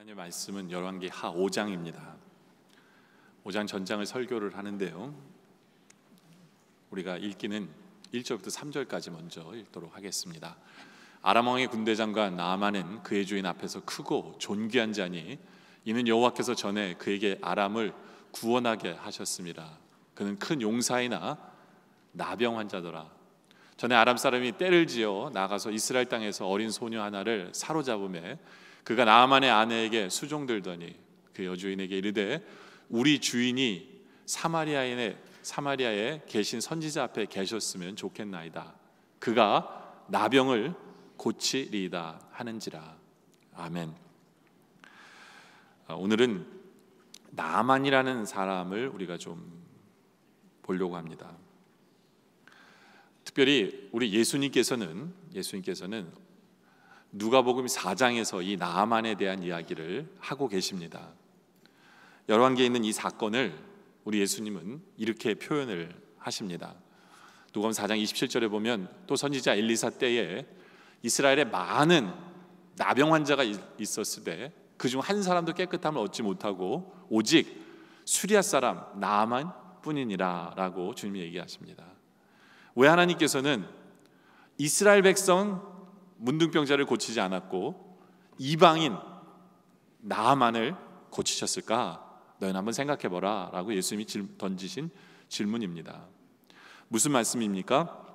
하나님의 말씀은 열왕기하 5장입니다. 5장 전장을 설교를 하는데요, 우리가 읽기는 1절부터 3절까지 먼저 읽도록 하겠습니다. 아람 왕의 군대장관 나아만은 그의 주인 앞에서 크고 존귀한 자니 이는 여호와께서 전에 그에게 아람을 구원하게 하셨습니다. 그는 큰 용사이나 나병 환자더라. 전에 아람 사람이 떼를 지어 나가서 이스라엘 땅에서 어린 소녀 하나를 사로잡음에 그가 나아만의 아내에게 수종들더니 그 여주인에게 이르되 우리 주인이 사마리아에 계신 선지자 앞에 계셨으면 좋겠나이다. 그가 나병을 고치리이다 하는지라. 아멘. 오늘은 나아만이라는 사람을 우리가 좀 보려고 합니다. 특별히 우리 예수님께서는 누가복음 4장에서 이 나아만에 대한 이야기를 하고 계십니다. 열왕기에 있는 이 사건을 우리 예수님은 이렇게 표현을 하십니다. 누가복음 4장 27절에 보면 또 선지자 엘리사 때에 이스라엘에 많은 나병 환자가 있었을 때 그중 한 사람도 깨끗함을 얻지 못하고 오직 수리아 사람 나아만 뿐이니라 라고 주님이 얘기하십니다. 왜 하나님께서는 이스라엘 백성 문둥병자를 고치지 않았고 이방인 나아만을 고치셨을까? 너희는 한번 생각해보라 라고 예수님이 던지신 질문입니다. 무슨 말씀입니까?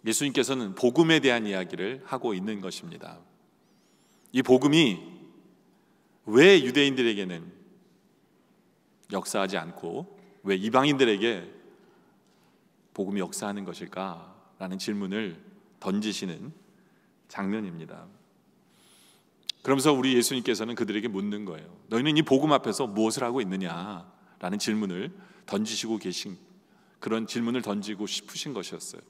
예수님께서는 복음에 대한 이야기를 하고 있는 것입니다. 이 복음이 왜 유대인들에게는 역사하지 않고 왜 이방인들에게 복음이 역사하는 것일까? 라는 질문을 던지시는 장면입니다. 그러면서 우리 예수님께서는 그들에게 묻는 거예요. 너희는 이 복음 앞에서 무엇을 하고 있느냐? 라는 질문을 던지시고 계신, 그런 질문을 던지고 싶으신 것이었어요.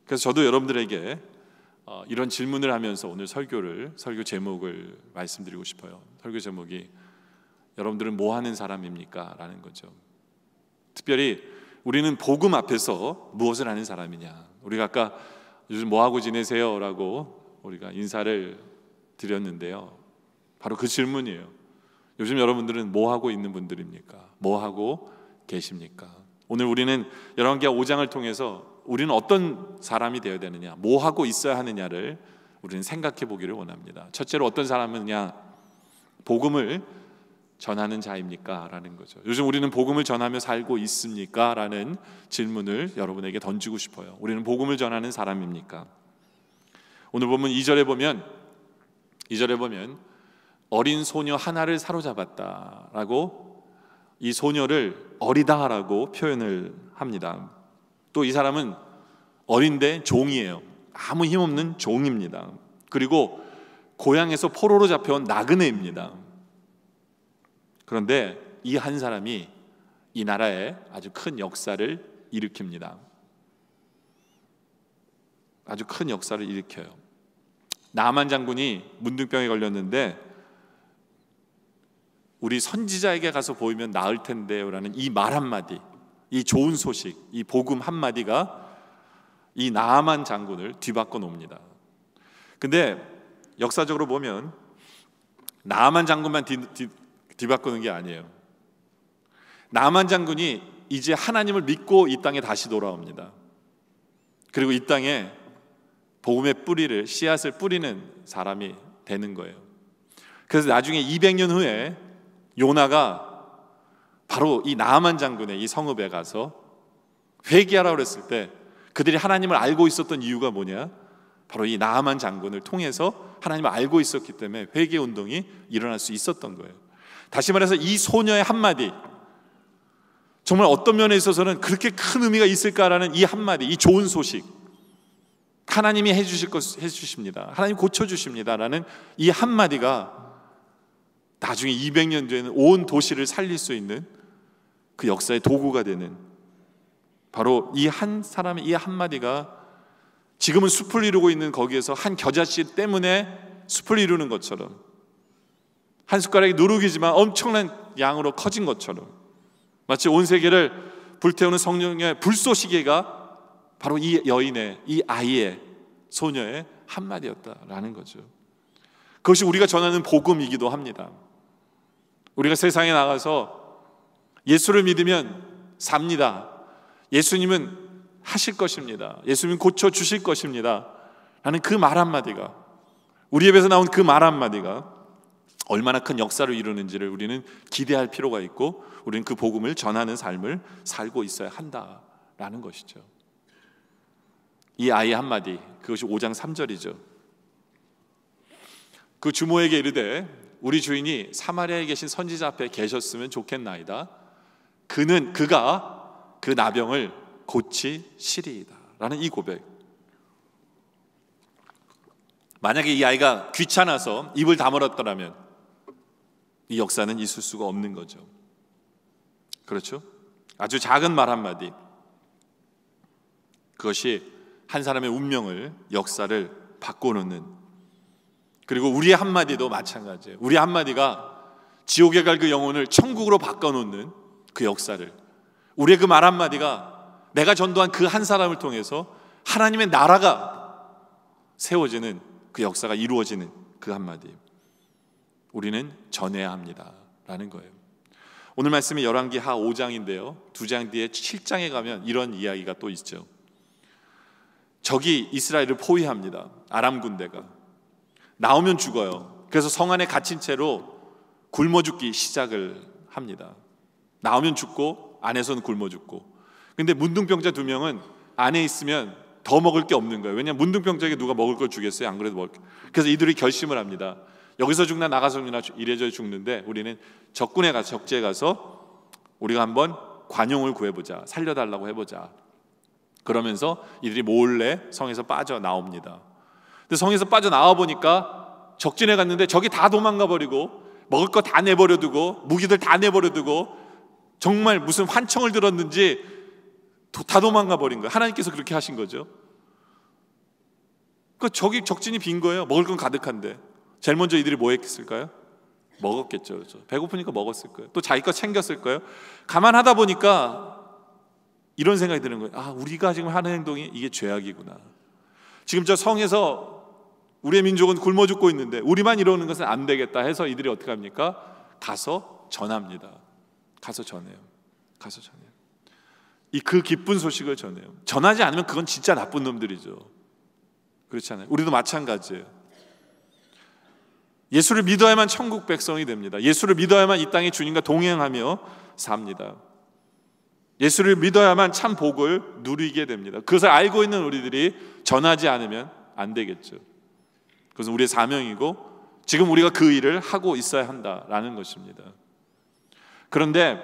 그래서 저도 여러분들에게 이런 질문을 하면서 오늘 설교 제목을 말씀드리고 싶어요. 설교 제목이 여러분들은 뭐 하는 사람입니까? 라는 거죠. 특별히 우리는 복음 앞에서 무엇을 하는 사람이냐. 우리가 아까 요즘 뭐 하고 지내세요? 라고 우리가 인사를 드렸는데요, 바로 그 질문이에요. 요즘 여러분들은 뭐 하고 있는 분들입니까? 뭐 하고 계십니까? 오늘 우리는 열왕기하 5장을 통해서 우리는 어떤 사람이 되어야 되느냐, 뭐 하고 있어야 하느냐를 우리는 생각해 보기를 원합니다. 첫째로 어떤 사람이냐, 복음을 전하는 자입니까? 라는 거죠. 요즘 우리는 복음을 전하며 살고 있습니까? 라는 질문을 여러분에게 던지고 싶어요. 우리는 복음을 전하는 사람입니까? 오늘 보면 2절에 보면 어린 소녀 하나를 사로잡았다라고 이 소녀를 어리다라고 표현을 합니다. 또 이 사람은 어린데 종이에요. 아무 힘없는 종입니다. 그리고 고향에서 포로로 잡혀온 나그네입니다. 그런데 이 한 사람이 이 나라에 아주 큰 역사를 일으킵니다. 아주 큰 역사를 일으켜요. 나아만 장군이 문둥병에 걸렸는데 우리 선지자에게 가서 보이면 나을 텐데요 라는 이 말 한마디, 이 좋은 소식, 이 복음 한마디가 이 나아만 장군을 뒤바꿔 놓습니다. 근데 역사적으로 보면 나아만 장군만 뒤바꾸는 게 아니에요. 나아만 장군이 이제 하나님을 믿고 이 땅에 다시 돌아옵니다. 그리고 이 땅에 복음의 뿌리를, 씨앗을 뿌리는 사람이 되는 거예요. 그래서 나중에 200년 후에 요나가 바로 이 나아만 장군의 이 성읍에 가서 회개하라고 그랬을 때 그들이 하나님을 알고 있었던 이유가 뭐냐? 바로 이 나아만 장군을 통해서 하나님을 알고 있었기 때문에 회개 운동이 일어날 수 있었던 거예요. 다시 말해서 이 소녀의 한마디, 정말 어떤 면에 있어서는 그렇게 큰 의미가 있을까라는 이 한마디, 이 좋은 소식, 하나님이 해주실 것 해주십니다, 하나님 고쳐주십니다라는 이 한마디가 나중에 200년 뒤에는 온 도시를 살릴 수 있는 그 역사의 도구가 되는, 바로 이 한 사람의 이 한마디가 지금은 숲을 이루고 있는 거기에서 한 겨자씨 때문에 숲을 이루는 것처럼, 한 숟가락이 누룩이지만 엄청난 양으로 커진 것처럼, 마치 온 세계를 불태우는 성령의 불쏘시개가 바로 이 여인의, 이 아이의, 소녀의 한마디였다라는 거죠. 그것이 우리가 전하는 복음이기도 합니다. 우리가 세상에 나가서 예수를 믿으면 삽니다. 예수님은 하실 것입니다. 예수님은 고쳐주실 것입니다 라는 그 말 한마디가, 우리 입에서 나온 그 말 한마디가 얼마나 큰 역사를 이루는지를 우리는 기대할 필요가 있고, 우리는 그 복음을 전하는 삶을 살고 있어야 한다라는 것이죠. 이 아이 한마디, 그것이 5장 3절이죠. 그 주모에게 이르되 우리 주인이 사마리아에 계신 선지자 앞에 계셨으면 좋겠나이다. 그가 그 나병을 고치시리이다 라는 이 고백. 만약에 이 아이가 귀찮아서 입을 다물었더라면 이 역사는 있을 수가 없는 거죠. 그렇죠? 아주 작은 말 한마디, 그것이 한 사람의 운명을, 역사를 바꿔놓는, 그리고 우리의 한마디도 마찬가지예요. 우리 한마디가 지옥에 갈 그 영혼을 천국으로 바꿔놓는 그 역사를, 우리의 그 말 한마디가 내가 전도한 그 한 사람을 통해서 하나님의 나라가 세워지는 그 역사가 이루어지는 그 한마디, 우리는 전해야 합니다 라는 거예요. 오늘 말씀이 열왕기하 5장인데요 2장 뒤에 7장에 가면 이런 이야기가 또 있죠. 적이 이스라엘을 포위합니다. 아람 군대가 나오면 죽어요. 그래서 성 안에 갇힌 채로 굶어 죽기 시작을 합니다. 나오면 죽고 안에서는 굶어 죽고. 근데 문둥병자 2명은 안에 있으면 더 먹을 게 없는 거예요. 왜냐하면 문둥병자에게 누가 먹을 걸 주겠어요? 안 그래도 먹을 게. 그래서 이들이 결심을 합니다. 여기서 죽나 나가서 죽나 이래저래 죽는데 우리는 적군에 가서, 적지에 가서 우리가 한번 관용을 구해보자, 살려달라고 해보자. 그러면서 이들이 몰래 성에서 빠져나옵니다. 근데 성에서 빠져나와 보니까 적진에 갔는데 적이 다 도망가 버리고 먹을 거 다 내버려 두고 무기들 다 내버려 두고 정말 무슨 환청을 들었는지 다 도망가 버린 거예요. 하나님께서 그렇게 하신 거죠. 그 적진이 빈 거예요. 먹을 건 가득한데. 제일 먼저 이들이 뭐 했을까요? 먹었겠죠. 그렇죠? 배고프니까 먹었을 거예요. 또 자기 거 챙겼을 거예요. 가만하다 보니까 이런 생각이 드는 거예요. 아, 우리가 지금 하는 행동이 이게 죄악이구나. 지금 저 성에서 우리의 민족은 굶어 죽고 있는데 우리만 이러는 것은 안 되겠다 해서 이들이 어떻게 합니까? 가서 전합니다. 가서 전해요. 가서 전해요. 그 기쁜 소식을 전해요. 전하지 않으면 그건 진짜 나쁜 놈들이죠. 그렇지 않아요? 우리도 마찬가지예요. 예수를 믿어야만 천국 백성이 됩니다. 예수를 믿어야만 이 땅에 주님과 동행하며 삽니다. 예수를 믿어야만 참 복을 누리게 됩니다. 그것을 알고 있는 우리들이 전하지 않으면 안 되겠죠. 그것은 우리의 사명이고 지금 우리가 그 일을 하고 있어야 한다라는 것입니다. 그런데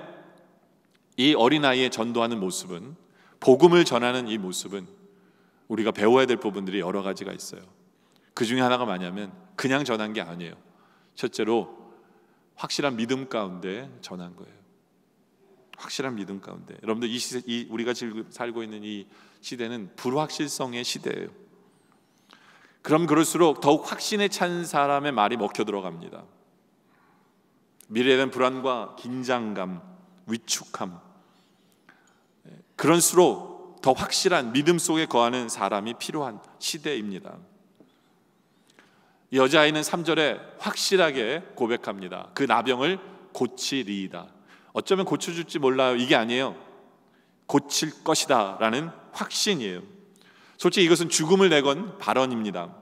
이 어린아이의 전도하는 모습은, 복음을 전하는 이 모습은 우리가 배워야 될 부분들이 여러 가지가 있어요. 그 중에 하나가 뭐냐면 그냥 전한 게 아니에요. 첫째로 확실한 믿음 가운데 전한 거예요. 확실한 믿음 가운데. 여러분들 우리가 지금 살고 있는 이 시대는 불확실성의 시대예요. 그럼 그럴수록 더욱 확신에 찬 사람의 말이 먹혀 들어갑니다. 미래에 대한 불안과 긴장감, 위축함, 그럴수록 더 확실한 믿음 속에 거하는 사람이 필요한 시대입니다. 이 여자아이는 3절에 확실하게 고백합니다. 그 나병을 고치리이다. 어쩌면 고쳐줄지 몰라요. 이게 아니에요. 고칠 것이다 라는 확신이에요. 솔직히 이것은 죽음을 내건 발언입니다.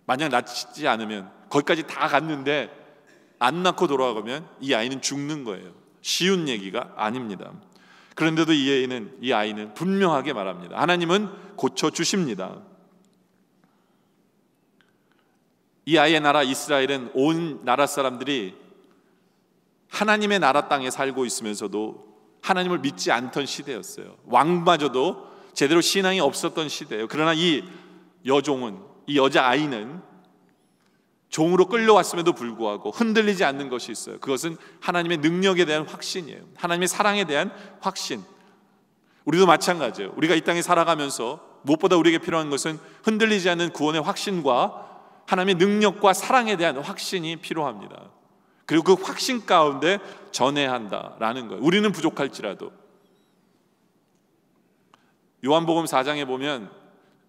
만약 낫지 않으면, 거기까지 다 갔는데 안 낳고 돌아가면 이 아이는 죽는 거예요. 쉬운 얘기가 아닙니다. 그런데도 이 아이는 분명하게 말합니다. 하나님은 고쳐주십니다. 이 아이의 나라 이스라엘은 온 나라 사람들이 하나님의 나라 땅에 살고 있으면서도 하나님을 믿지 않던 시대였어요. 왕마저도 제대로 신앙이 없었던 시대예요. 그러나 이 여종은, 이 여자아이는 종으로 끌려왔음에도 불구하고 흔들리지 않는 것이 있어요. 그것은 하나님의 능력에 대한 확신이에요. 하나님의 사랑에 대한 확신. 우리도 마찬가지예요. 우리가 이 땅에 살아가면서 무엇보다 우리에게 필요한 것은 흔들리지 않는 구원의 확신과 하나님의 능력과 사랑에 대한 확신이 필요합니다. 그리고 그 확신 가운데 전해야 한다라는 거예요. 우리는 부족할지라도. 요한복음 4장에 보면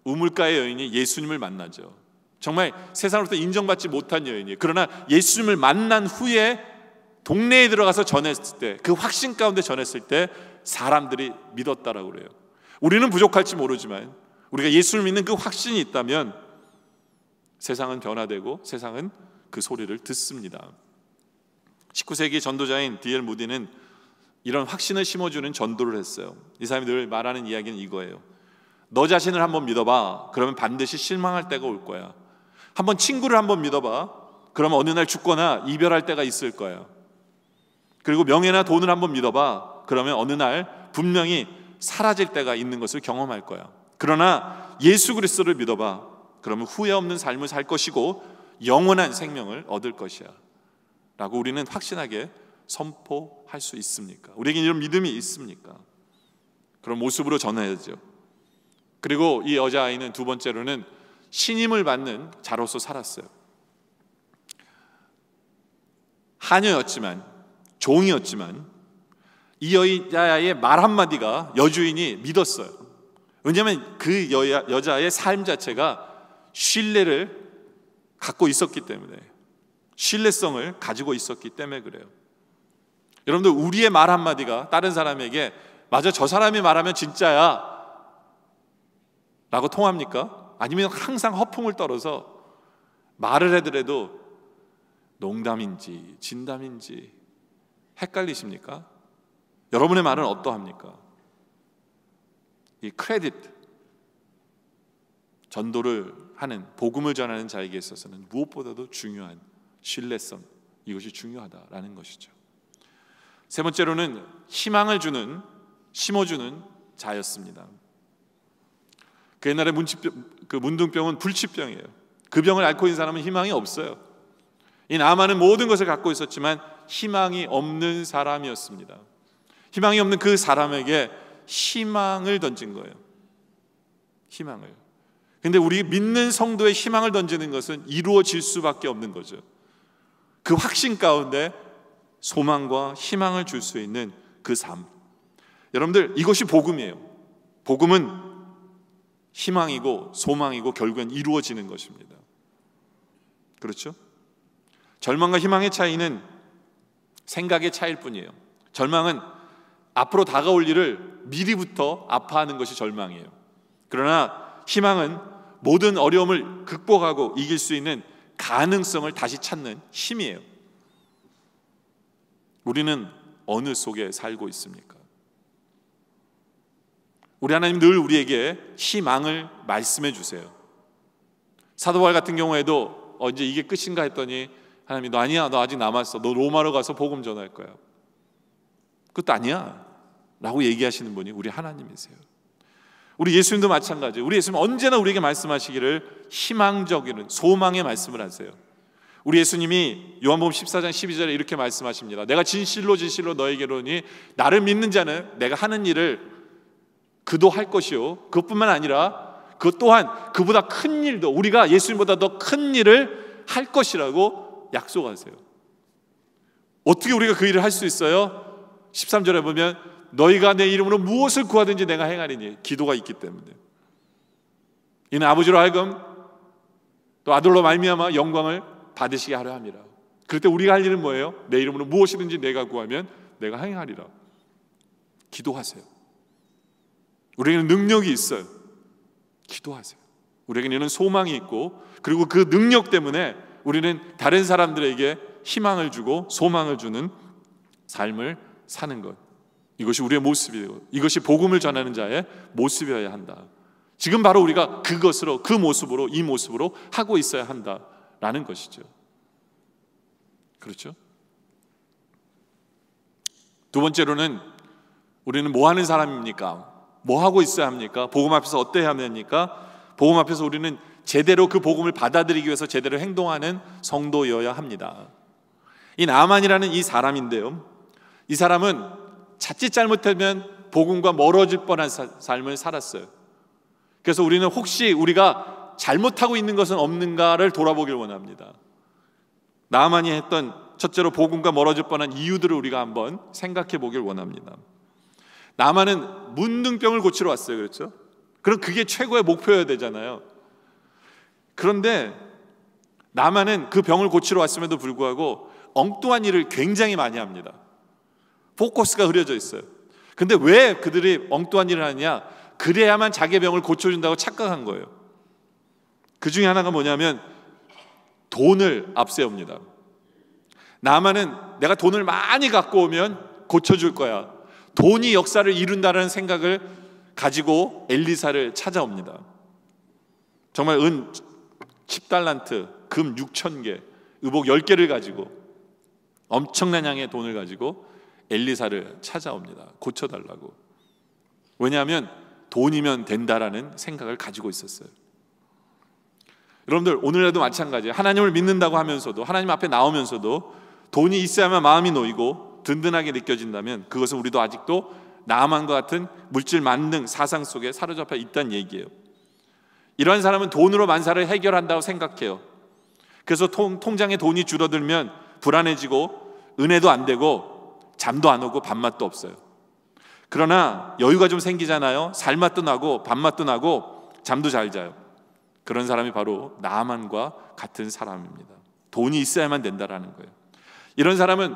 우물가의 여인이 예수님을 만나죠. 정말 세상으로부터 인정받지 못한 여인이에요. 그러나 예수님을 만난 후에 동네에 들어가서 전했을 때, 그 확신 가운데 전했을 때 사람들이 믿었다라고 그래요. 우리는 부족할지 모르지만 우리가 예수를 믿는 그 확신이 있다면 세상은 변화되고 세상은 그 소리를 듣습니다. 19세기 전도자인 D.L. 무디는 이런 확신을 심어주는 전도를 했어요. 이 사람이 늘 말하는 이야기는 이거예요. 너 자신을 한번 믿어봐. 그러면 반드시 실망할 때가 올 거야. 한번 친구를 한번 믿어봐. 그러면 어느 날 죽거나 이별할 때가 있을 거야. 그리고 명예나 돈을 한번 믿어봐. 그러면 어느 날 분명히 사라질 때가 있는 것을 경험할 거야. 그러나 예수 그리스도를 믿어봐. 그러면 후회 없는 삶을 살 것이고 영원한 생명을 얻을 것이야 라고 우리는 확신하게 선포할 수 있습니까? 우리에게 이런 믿음이 있습니까? 그런 모습으로 전해야죠. 그리고 이 여자아이는 두 번째로는 신임을 받는 자로서 살았어요. 하녀였지만, 종이었지만 이 여자의 말 한마디가 여주인이 믿었어요. 왜냐하면 그 여자의 삶 자체가 신뢰를 갖고 있었기 때문에, 신뢰성을 가지고 있었기 때문에 그래요. 여러분들, 우리의 말 한마디가 다른 사람에게 맞아, 저 사람이 말하면 진짜야 라고 통합니까? 아니면 항상 허풍을 떨어서 말을 해더라도 농담인지 진담인지 헷갈리십니까? 여러분의 말은 어떠합니까? 이 크레딧, 전도를 하는, 복음을 전하는 자에게 있어서는 무엇보다도 중요한 신뢰성, 이것이 중요하다라는 것이죠. 세 번째로는 희망을 주는, 심어주는 자였습니다. 그 옛날에 그 문둥병은 불치병이에요. 그 병을 앓고 있는 사람은 희망이 없어요. 이 나만은 모든 것을 갖고 있었지만 희망이 없는 사람이었습니다. 희망이 없는 그 사람에게 희망을 던진 거예요. 희망을. 근데 우리 믿는 성도의 희망을 던지는 것은 이루어질 수밖에 없는 거죠. 그 확신 가운데 소망과 희망을 줄 수 있는 그 삶. 여러분들, 이것이 복음이에요. 복음은 희망이고 소망이고 결국엔 이루어지는 것입니다. 그렇죠? 절망과 희망의 차이는 생각의 차이일 뿐이에요. 절망은 앞으로 다가올 일을 미리부터 아파하는 것이 절망이에요. 그러나 희망은 모든 어려움을 극복하고 이길 수 있는 가능성을 다시 찾는 힘이에요. 우리는 어느 속에 살고 있습니까? 우리 하나님 늘 우리에게 희망을 말씀해 주세요. 사도 바울 같은 경우에도 이제 이게 끝인가 했더니 하나님이 너 아니야, 너 아직 남았어. 너 로마로 가서 복음 전할 거야. 그것도 아니야 라고 얘기하시는 분이 우리 하나님이세요. 우리 예수님도 마찬가지예요. 우리 예수님 언제나 우리에게 말씀하시기를 희망적인 소망의 말씀을 하세요. 우리 예수님이 요한복음 14장 12절에 이렇게 말씀하십니다. 내가 진실로 진실로 너에게로니 나를 믿는 자는 내가 하는 일을 그도 할 것이요, 그것뿐만 아니라 그 또한 그보다 큰 일도, 우리가 예수님보다 더 큰 일을 할 것이라고 약속하세요. 어떻게 우리가 그 일을 할 수 있어요? 13절에 보면 너희가 내 이름으로 무엇을 구하든지 내가 행하리니, 기도가 있기 때문에. 이는 아버지로 하여금 또 아들로 말미암아 영광을 받으시게 하려 함이라. 그럴 때 우리가 할 일은 뭐예요? 내 이름으로 무엇이든지 내가 구하면 내가 행하리라. 기도하세요. 우리에게는 능력이 있어요. 기도하세요. 우리에게는 이런 소망이 있고, 그리고 그 능력 때문에 우리는 다른 사람들에게 희망을 주고 소망을 주는 삶을 사는 것, 이것이 우리의 모습이에요. 이것이 복음을 전하는 자의 모습이어야 한다. 지금 바로 우리가 그것으로, 그 모습으로, 이 모습으로 하고 있어야 한다라는 것이죠. 그렇죠? 두 번째로는 우리는 뭐 하는 사람입니까? 뭐 하고 있어야 합니까? 복음 앞에서 어때야 합니까? 복음 앞에서 우리는 제대로 그 복음을 받아들이기 위해서 제대로 행동하는 성도여야 합니다. 이 나만이라는 이 사람인데요, 이 사람은 자칫 잘못하면 복음과 멀어질 뻔한 삶을 살았어요. 그래서 우리는 혹시 우리가 잘못하고 있는 것은 없는가를 돌아보길 원합니다. 나만이 했던 첫째로 복음과 멀어질 뻔한 이유들을 우리가 한번 생각해 보길 원합니다. 나만은 문둥병을 고치러 왔어요. 그렇죠? 그럼 그게 최고의 목표여야 되잖아요. 그런데 나만은 그 병을 고치러 왔음에도 불구하고 엉뚱한 일을 굉장히 많이 합니다. 포커스가 흐려져 있어요. 근데 왜 그들이 엉뚱한 일을 하느냐? 그래야만 자기의 병을 고쳐준다고 착각한 거예요. 그 중에 하나가 뭐냐면 돈을 앞세웁니다. 나만은 내가 돈을 많이 갖고 오면 고쳐줄 거야. 돈이 역사를 이룬다는 생각을 가지고 엘리사를 찾아옵니다. 정말 은 10달란트, 금 6,000개, 의복 10개를 가지고 엄청난 양의 돈을 가지고 엘리사를 찾아옵니다. 고쳐달라고. 왜냐하면 돈이면 된다라는 생각을 가지고 있었어요. 여러분들 오늘날도 마찬가지예요. 하나님을 믿는다고 하면서도, 하나님 앞에 나오면서도 돈이 있어야만 마음이 놓이고 든든하게 느껴진다면 그것은 우리도 아직도 나아만과 같은 물질 만능 사상 속에 사로잡혀 있다는 얘기예요. 이러한 사람은 돈으로 만사를 해결한다고 생각해요. 그래서 통장에 돈이 줄어들면 불안해지고 은혜도 안 되고 잠도 안 오고 밥맛도 없어요. 그러나 여유가 좀 생기잖아요. 살맛도 나고 밥맛도 나고 잠도 잘 자요. 그런 사람이 바로 나아만과 같은 사람입니다. 돈이 있어야만 된다라는 거예요. 이런 사람은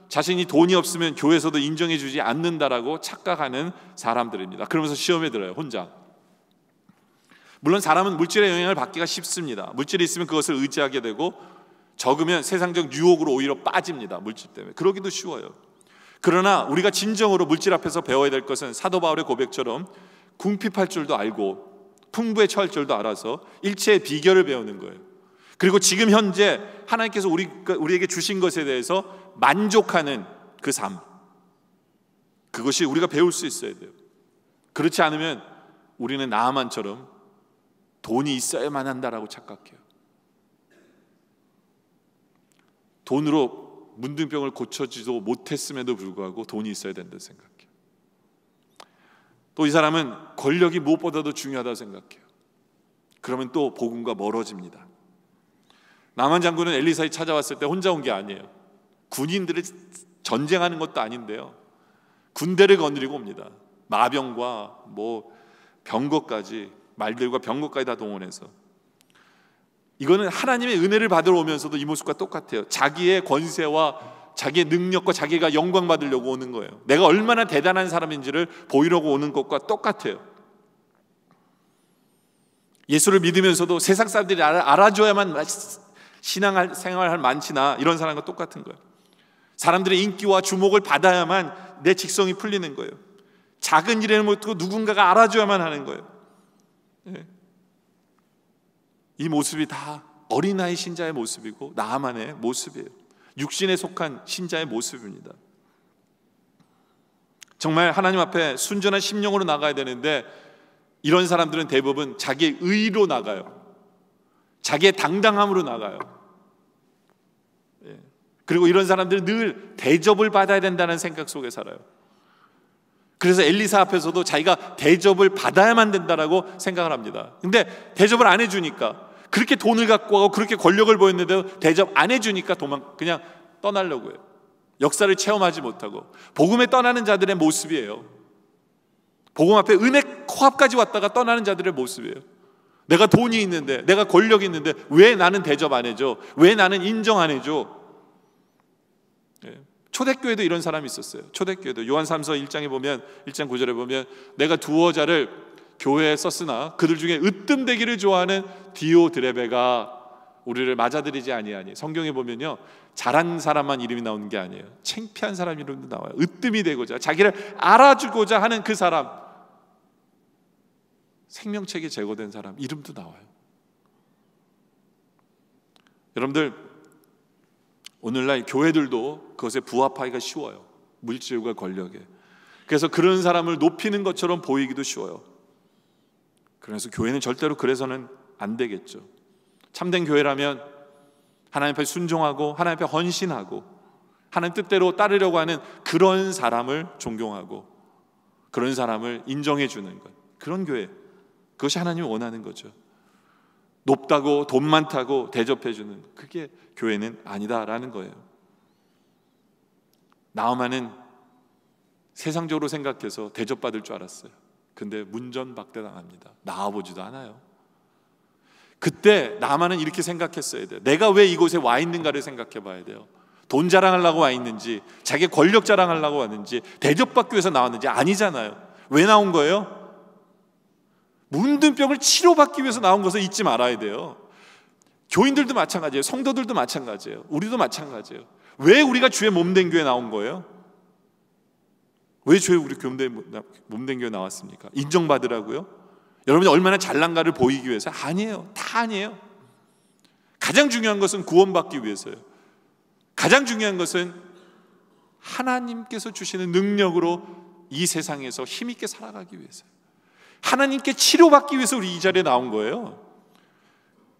자신이 돈이 없으면 교회에서도 인정해 주지 않는다라고 착각하는 사람들입니다. 그러면서 시험에 들어요, 혼자. 물론 사람은 물질의 영향을 받기가 쉽습니다. 물질이 있으면 그것을 의지하게 되고 적으면 세상적 유혹으로 오히려 빠집니다. 물질 때문에. 그러기도 쉬워요. 그러나 우리가 진정으로 물질 앞에서 배워야 될 것은 사도 바울의 고백처럼 궁핍할 줄도 알고 풍부에 처할 줄도 알아서 일체의 비결을 배우는 거예요. 그리고 지금 현재 하나님께서 우리에게 주신 것에 대해서 만족하는 그 삶, 그것이 우리가 배울 수 있어야 돼요. 그렇지 않으면 우리는 나아만처럼 돈이 있어야만 한다라고 착각해요. 돈으로 문둥병을 고쳐지도 못했음에도 불구하고 돈이 있어야 된다고 생각해요. 또 이 사람은 권력이 무엇보다도 중요하다고 생각해요. 그러면 또 복음과 멀어집니다. 나만 장군은 엘리사에 찾아왔을 때 혼자 온 게 아니에요. 군인들이 전쟁하는 것도 아닌데요, 군대를 거느리고 옵니다. 마병과 병거까지, 말들과 병거까지 다 동원해서. 이거는 하나님의 은혜를 받으러 오면서도 이 모습과 똑같아요. 자기의 권세와 자기의 능력과 자기가 영광 받으려고 오는 거예요. 내가 얼마나 대단한 사람인지를 보이려고 오는 것과 똑같아요. 예수를 믿으면서도 세상 사람들이 알아줘야만 신앙생활할 많지나 이런 사람과 똑같은 거예요. 사람들의 인기와 주목을 받아야만 내 직성이 풀리는 거예요. 작은 일에는 못하고 누군가가 알아줘야만 하는 거예요. 이 모습이 다 어린아이 신자의 모습이고 나아만의 모습이에요. 육신에 속한 신자의 모습입니다. 정말 하나님 앞에 순전한 심령으로 나가야 되는데 이런 사람들은 대부분 자기의 의로 나가요. 자기의 당당함으로 나가요. 그리고 이런 사람들은 늘 대접을 받아야 된다는 생각 속에 살아요. 그래서 엘리사 앞에서도 자기가 대접을 받아야만 된다라고 생각을 합니다. 근데 대접을 안 해주니까, 그렇게 돈을 갖고 하고 그렇게 권력을 보였는데도 대접 안 해주니까 그냥 떠나려고 해요. 역사를 체험하지 못하고. 복음에 떠나는 자들의 모습이에요. 복음 앞에 은혜 코앞까지 왔다가 떠나는 자들의 모습이에요. 내가 돈이 있는데, 내가 권력이 있는데 왜 나는 대접 안 해줘? 왜 나는 인정 안 해줘? 초대교회도 이런 사람이 있었어요. 초대교회도 요한삼서 1장에 보면, 1장 9절에 보면, 내가 두어자를 교회에 썼으나 그들 중에 으뜸되기를 좋아하는 디오드레베가 우리를 맞아들이지 아니하니. 성경에 보면요, 잘한 사람만 이름이 나오는 게 아니에요. 창피한 사람 이름도 나와요. 으뜸이 되고자, 자기를 알아주고자 하는 그 사람, 생명책에 제거된 사람 이름도 나와요. 여러분들, 오늘날 교회들도 그것에 부합하기가 쉬워요. 물질과 권력에. 그래서 그런 사람을 높이는 것처럼 보이기도 쉬워요. 그래서 교회는 절대로 그래서는 안 되겠죠. 참된 교회라면 하나님 앞에 순종하고 하나님 앞에 헌신하고 하나님 뜻대로 따르려고 하는 그런 사람을 존경하고 그런 사람을 인정해 주는 것, 그런 교회, 그것이 하나님이 원하는 거죠. 높다고 돈 많다고 대접해 주는, 그게 교회는 아니다라는 거예요. 나아만은 세상적으로 생각해서 대접받을 줄 알았어요. 근데 문전박대당합니다. 나아보지도 않아요. 그때 나만은 이렇게 생각했어야 돼요. 내가 왜 이곳에 와 있는가를 생각해 봐야 돼요. 돈 자랑하려고 와 있는지, 자기 권력 자랑하려고 왔는지, 대접받기 위해서 나왔는지 아니잖아요. 왜 나온 거예요? 문둥병을 치료받기 위해서 나온 것을 잊지 말아야 돼요. 교인들도 마찬가지예요. 성도들도 마찬가지예요. 우리도 마찬가지예요. 왜 우리가 주의 몸된 교회에 나온 거예요? 왜 주의 우리 몸된 교회에 나왔습니까? 인정받으라고요? 여러분이 얼마나 잘난가를 보이기 위해서? 아니에요. 다 아니에요. 가장 중요한 것은 구원받기 위해서요. 가장 중요한 것은 하나님께서 주시는 능력으로 이 세상에서 힘있게 살아가기 위해서요. 하나님께 치료받기 위해서 우리 이 자리에 나온 거예요.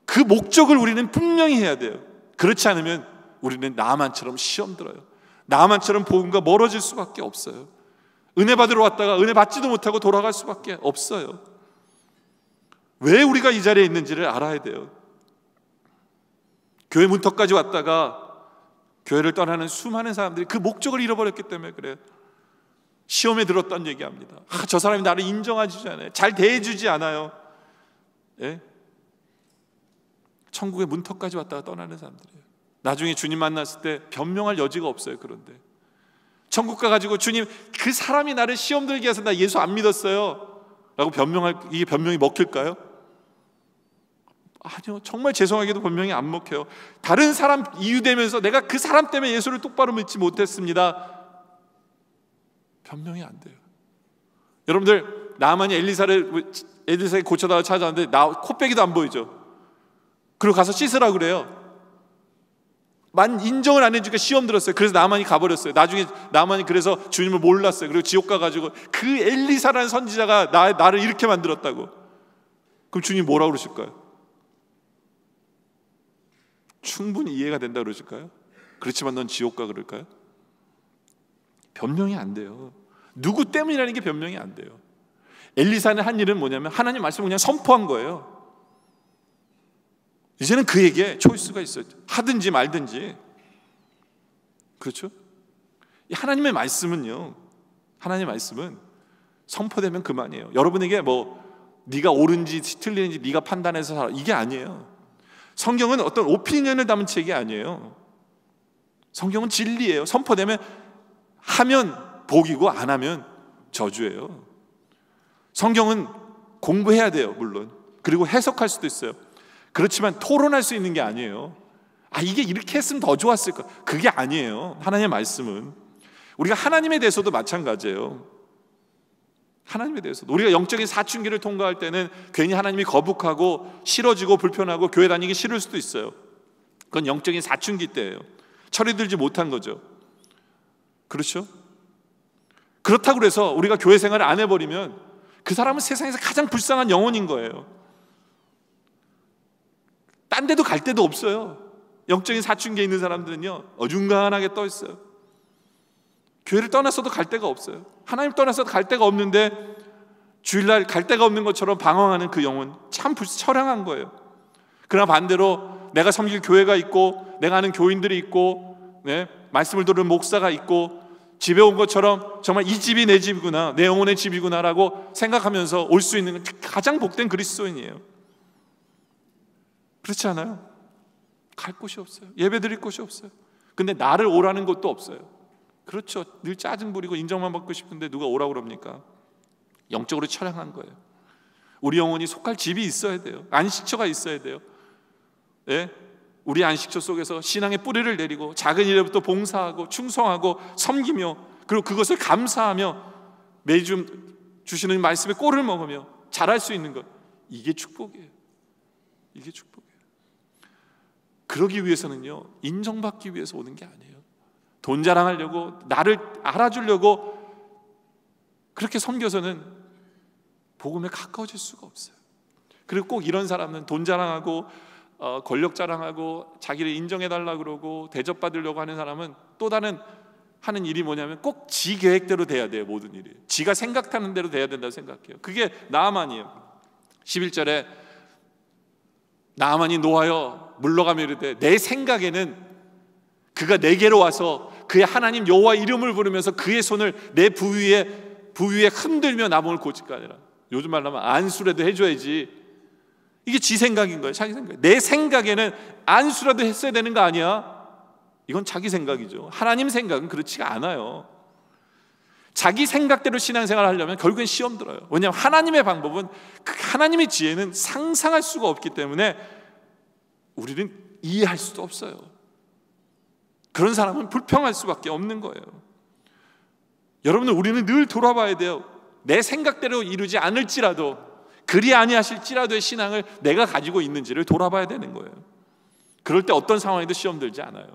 그 목적을 우리는 분명히 해야 돼요. 그렇지 않으면 우리는 나만처럼 시험 들어요. 나만처럼 복음과 멀어질 수밖에 없어요. 은혜 받으러 왔다가 은혜 받지도 못하고 돌아갈 수밖에 없어요. 왜 우리가 이 자리에 있는지를 알아야 돼요. 교회 문턱까지 왔다가 교회를 떠나는 수많은 사람들이 그 목적을 잃어버렸기 때문에 그래요. 시험에 들었다는 얘기합니다. 저 사람이 나를 인정해주지 않아요. 잘 대해주지 않아요. 예? 천국의 문턱까지 왔다가 떠나는 사람들이에요. 나중에 주님 만났을 때 변명할 여지가 없어요. 그런데 천국 가가지고 주님, 그 사람이 나를 시험 들게 해서 나 예수 안 믿었어요 라고 이게 변명이 먹힐까요? 아니요. 정말 죄송하게도 변명이 안 먹혀요. 다른 사람 이유 대면서 내가 그 사람 때문에 예수를 똑바로 믿지 못했습니다, 변명이 안 돼요. 여러분들, 나만이 엘리사를 고쳐다가 찾아왔는데 코빼기도 안 보이죠. 그리고 가서 씻으라고 그래요. 인정을 안 해주니까 시험 들었어요. 그래서 나만이 가버렸어요. 나중에 나만이 그래서 주님을 몰랐어요. 그리고 지옥 가가지고 그 엘리사라는 선지자가 나를 이렇게 만들었다고. 그럼 주님 뭐라고 그러실까요? 충분히 이해가 된다 그러실까요? 그렇지만 넌 지옥 가 그럴까요? 변명이 안 돼요. 누구 때문이라는 게 변명이 안 돼요. 엘리사는 한 일은 뭐냐면 하나님 말씀을 그냥 선포한 거예요. 이제는 그에게 초이스가 있어요. 하든지 말든지. 그렇죠? 이 하나님의 말씀은요, 하나님의 말씀은 선포되면 그만이에요. 여러분에게 네가 옳은지 틀리는지 네가 판단해서 살아, 이게 아니에요. 성경은 어떤 오피니언을 담은 책이 아니에요. 성경은 진리예요. 선포되면 하면 복이고 안 하면 저주예요. 성경은 공부해야 돼요, 물론. 그리고 해석할 수도 있어요. 그렇지만 토론할 수 있는 게 아니에요. 이게 이렇게 했으면 더 좋았을 까, 그게 아니에요. 하나님의 말씀은. 우리가 하나님에 대해서도 마찬가지예요. 하나님에 대해서도 우리가 영적인 사춘기를 통과할 때는 괜히 하나님이 거북하고 싫어지고 불편하고 교회 다니기 싫을 수도 있어요. 그건 영적인 사춘기 때예요. 철이 들지 못한 거죠. 그렇죠? 그렇다고 해서 우리가 교회 생활을 안 해버리면 그 사람은 세상에서 가장 불쌍한 영혼인 거예요. 딴 데도 갈 데도 없어요. 영적인 사춘기에 있는 사람들은요, 어중간하게 떠 있어요. 교회를 떠났어도 갈 데가 없어요. 하나님 떠나서도 갈 데가 없는데 주일날 갈 데가 없는 것처럼 방황하는 그 영혼, 참 처량한 거예요. 그러나 반대로 내가 섬길 교회가 있고 내가 아는 교인들이 있고 말씀을 들은 목사가 있고 집에 온 것처럼 정말 이 집이 내 집이구나, 내 영혼의 집이구나라고 생각하면서 올 수 있는 가장 복된 그리스도인이에요. 그렇지 않아요? 갈 곳이 없어요. 예배 드릴 곳이 없어요. 근데 나를 오라는 곳도 없어요. 그렇죠. 늘 짜증 부리고 인정만 받고 싶은데 누가 오라고 그럽니까? 영적으로 처량한 거예요. 우리 영혼이 속할 집이 있어야 돼요. 안식처가 있어야 돼요. 예? 우리 안식처 속에서 신앙의 뿌리를 내리고 작은 일에부터 봉사하고 충성하고 섬기며, 그리고 그것을 감사하며 매주 주시는 말씀에 꼴을 먹으며 잘할 수 있는 것, 이게 축복이에요. 이게 축복이에요. 그러기 위해서는요, 인정받기 위해서 오는 게 아니에요. 돈 자랑하려고, 나를 알아주려고 그렇게 섬겨서는 복음에 가까워질 수가 없어요. 그리고 꼭 이런 사람은 돈 자랑하고 권력 자랑하고 자기를 인정해달라고 그러고 대접받으려고 하는 사람은 또 다른 하는 일이 뭐냐면 꼭 지 계획대로 돼야 돼요. 모든 일이 지가 생각하는 대로 돼야 된다고 생각해요. 그게 나아만이에요. 11절에 나아만이 노하여 물러가며 이르되 내 생각에는 그가 내게로 와서 그의 하나님 여호와 이름을 부르면서 그의 손을 내 부위에 흔들며 나 몸을 고칠 거 아니라, 요즘 말로 하면 안수라도 해줘야지. 이게 지 생각인 거예요. 자기 생각. 내 생각에는 안수라도 했어야 되는 거 아니야? 이건 자기 생각이죠. 하나님 생각은 그렇지가 않아요. 자기 생각대로 신앙생활을 하려면 결국엔 시험 들어요. 왜냐하면 하나님의 방법은, 하나님의 지혜는 상상할 수가 없기 때문에 우리는 이해할 수도 없어요. 그런 사람은 불평할 수밖에 없는 거예요. 여러분들, 우리는 늘 돌아봐야 돼요. 내 생각대로 이루지 않을지라도, 그리 아니하실지라도의 신앙을 내가 가지고 있는지를 돌아봐야 되는 거예요. 그럴 때 어떤 상황에도 시험 들지 않아요.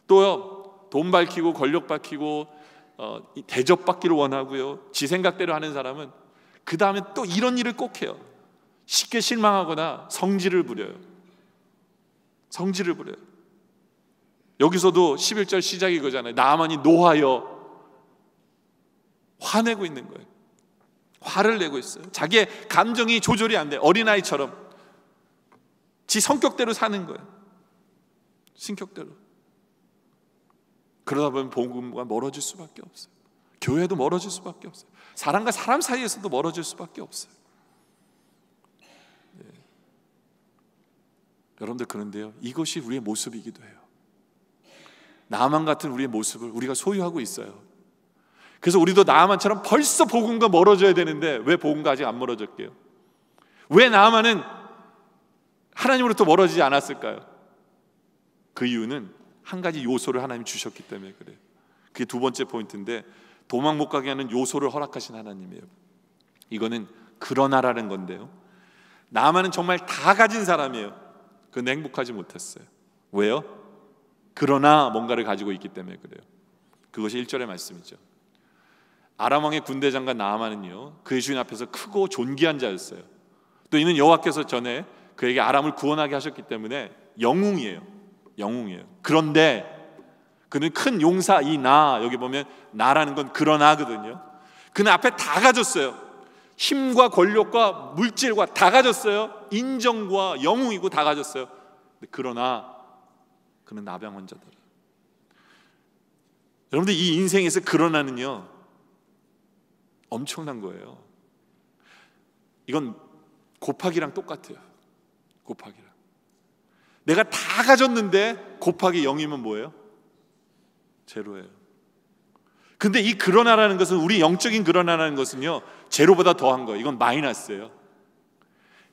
또요, 돈 밝히고 권력 밝히고 대접받기를 원하고요, 지 생각대로 하는 사람은 그 다음에 또 이런 일을 꼭 해요. 쉽게 실망하거나 성질을 부려요. 성질을 부려요. 여기서도 11절 시작이 그거잖아요. 나아만이 노하여 화내고 있는 거예요. 화를 내고 있어요. 자기의 감정이 조절이 안 돼. 어린아이처럼 지 성격대로 사는 거예요. 성격대로. 그러다 보면 복음과 멀어질 수밖에 없어요. 교회도 멀어질 수밖에 없어요. 사람과 사람 사이에서도 멀어질 수밖에 없어요. 네. 여러분들, 그런데요, 이것이 우리의 모습이기도 해요. 나아만 같은 우리의 모습을 우리가 소유하고 있어요. 그래서 우리도 나아만처럼 벌써 복음과 멀어져야 되는데 왜 복음과 아직 안 멀어졌게요? 왜 나아만은 하나님으로부터 멀어지지 않았을까요? 그 이유는 한 가지 요소를 하나님이 주셨기 때문에 그래요. 그게 두 번째 포인트인데, 도망 못 가게 하는 요소를 허락하신 하나님이에요. 이거는 그러나라는 건데요, 나아만은 정말 다 가진 사람이에요. 그런데 행복하지 못했어요. 왜요? 그러나 뭔가를 가지고 있기 때문에 그래요. 그것이 1절의 말씀이죠. 아람 왕의 군대 장관 나아만은요, 그의 주인 앞에서 크고 존귀한 자였어요. 또 이는 여호와께서 전에 그에게 아람을 구원하게 하셨기 때문에 영웅이에요. 영웅이에요. 그런데 그는 큰 용사, 이 나, 여기 보면 나라는 건 그러나거든요. 그는 앞에 다 가졌어요. 힘과 권력과 물질과 다 가졌어요. 인정과 영웅이고 다 가졌어요. 그러나 그는 나병원자더라. 여러분들, 이 인생에서 그러나는요, 엄청난 거예요. 이건 곱하기랑 똑같아요. 곱하기랑. 내가 다 가졌는데 곱하기 0이면 뭐예요? 제로예요. 근데 이 그러나라는 것은, 우리 영적인 그러나라는 것은요, 제로보다 더한 거예요. 이건 마이너스예요.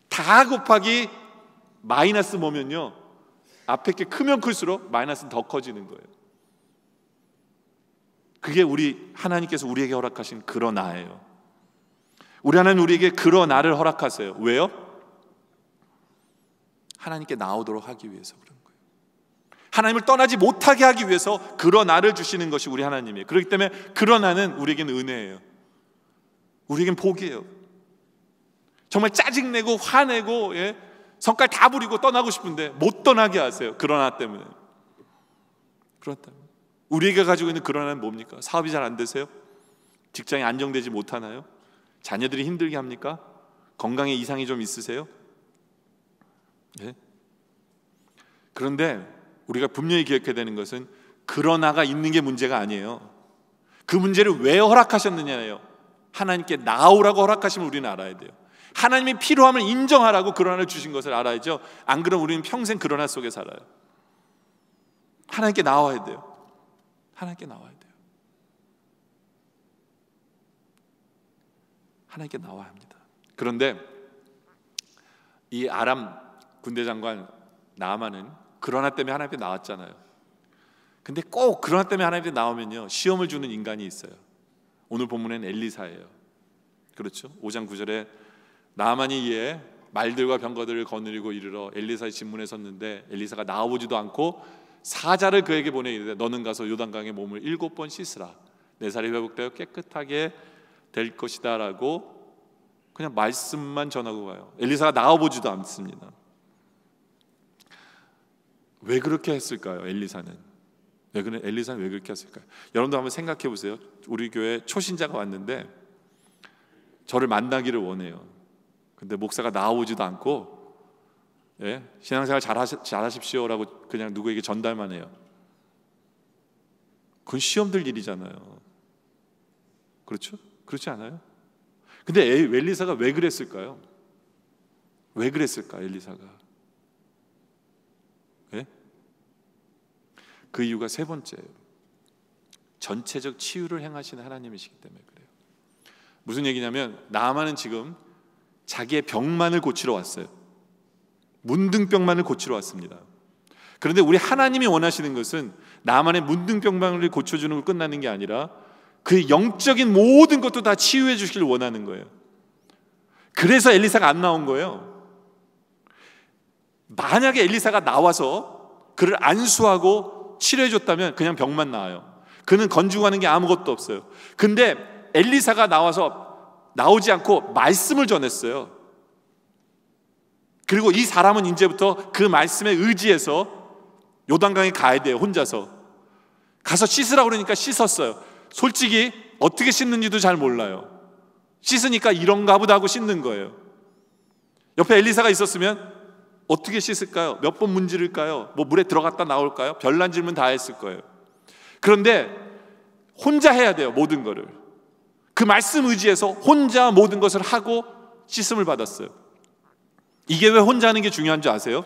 다 곱하기 마이너스 뭐면요, 앞에 게 크면 클수록 마이너스는 더 커지는 거예요. 그게 하나님께서 우리에게 허락하신 그러나예요. 우리 하나님 우리에게 그러나를 허락하세요. 왜요? 하나님께 나오도록 하기 위해서 그런 거예요. 하나님을 떠나지 못하게 하기 위해서 그러나를 주시는 것이 우리 하나님이에요. 그렇기 때문에 그러나는 우리에게는 은혜예요. 우리에겐 복이에요. 정말 짜증내고 화내고, 성깔 다 부리고 떠나고 싶은데 못 떠나게 하세요. 그러나 때문에. 그렇다면 우리가 가지고 있는 그러나는 뭡니까? 사업이 잘 안 되세요? 직장이 안정되지 못하나요? 자녀들이 힘들게 합니까? 건강에 이상이 좀 있으세요? 네? 그런데 우리가 분명히 기억해야 되는 것은, 그러나가 있는 게 문제가 아니에요. 그 문제를 왜 허락하셨느냐예요. 하나님께 나오라고 허락하시면 우리는 알아야 돼요. 하나님이 필요함을 인정하라고 그러나를 주신 것을 알아야죠. 안 그러면 우리는 평생 그러나 속에 살아요. 하나님께 나와야 돼요. 하나님께 나와야 돼요. 하나님께 나와야 합니다. 그런데 이 아람 군대 장관 나아만은 그러나 때문에 하나님께 나왔잖아요. 근데 꼭 그러나 때문에 하나님께 나오면요, 시험을 주는 인간이 있어요. 오늘 본문엔 엘리사예요. 그렇죠? 5장 9절에 나아만이 이에 말들과 병거들을 거느리고 이르러 엘리사의 진문에 섰는데, 엘리사가 나오지도 않고 사자를 그에게 보내 이르되, 너는 가서 요단강에 몸을 7번 씻으라. 내 살이 회복되어 깨끗하게 될 것이다 라고 그냥 말씀만 전하고 가요. 엘리사가 나와보지도 않습니다. 왜 그렇게 했을까요? 엘리사는 왜 그렇게 했을까요? 여러분도 한번 생각해 보세요. 우리 교회 초신자가 왔는데 저를 만나기를 원해요. 근데 목사가 나오지도 않고, 신앙생활 잘하십시오라고 그냥 누구에게 전달만 해요. 그건 시험들 일이잖아요. 그렇죠? 그렇지 않아요? 근데 엘리사가 왜 그랬을까요? 왜 그랬을까, 엘리사가? 네? 그 이유가 세 번째예요. 전체적 치유를 행하시는 하나님이시기 때문에 그래요. 무슨 얘기냐면 나아만은 지금 자기의 병만을 고치러 왔어요. 문둥병만을 고치러 왔습니다. 그런데 우리 하나님이 원하시는 것은 나만의 문둥병만을 고쳐주는 걸 끝나는 게 아니라 그 영적인 모든 것도 다 치유해 주시길 원하는 거예요. 그래서 엘리사가 안 나온 거예요. 만약에 엘리사가 나와서 그를 안수하고 치료해 줬다면 그냥 병만 나아요. 그는 건죽하는 게 아무것도 없어요. 근데 엘리사가 나오지 않고 말씀을 전했어요. 그리고 이 사람은 이제부터 그 말씀에 의지해서 요단강에 가야 돼요. 혼자서 가서 씻으라고 그러니까 씻었어요. 솔직히 어떻게 씻는지도 잘 몰라요. 씻으니까 이런가 보다 하고 씻는 거예요. 옆에 엘리사가 있었으면 어떻게 씻을까요? 몇 번 문지를까요? 뭐 물에 들어갔다 나올까요? 별난 질문 다 했을 거예요. 그런데 혼자 해야 돼요. 모든 거를. 그 말씀 의지해서 혼자 모든 것을 하고 씻음을 받았어요. 이게 왜 혼자 하는 게 중요한 줄 아세요?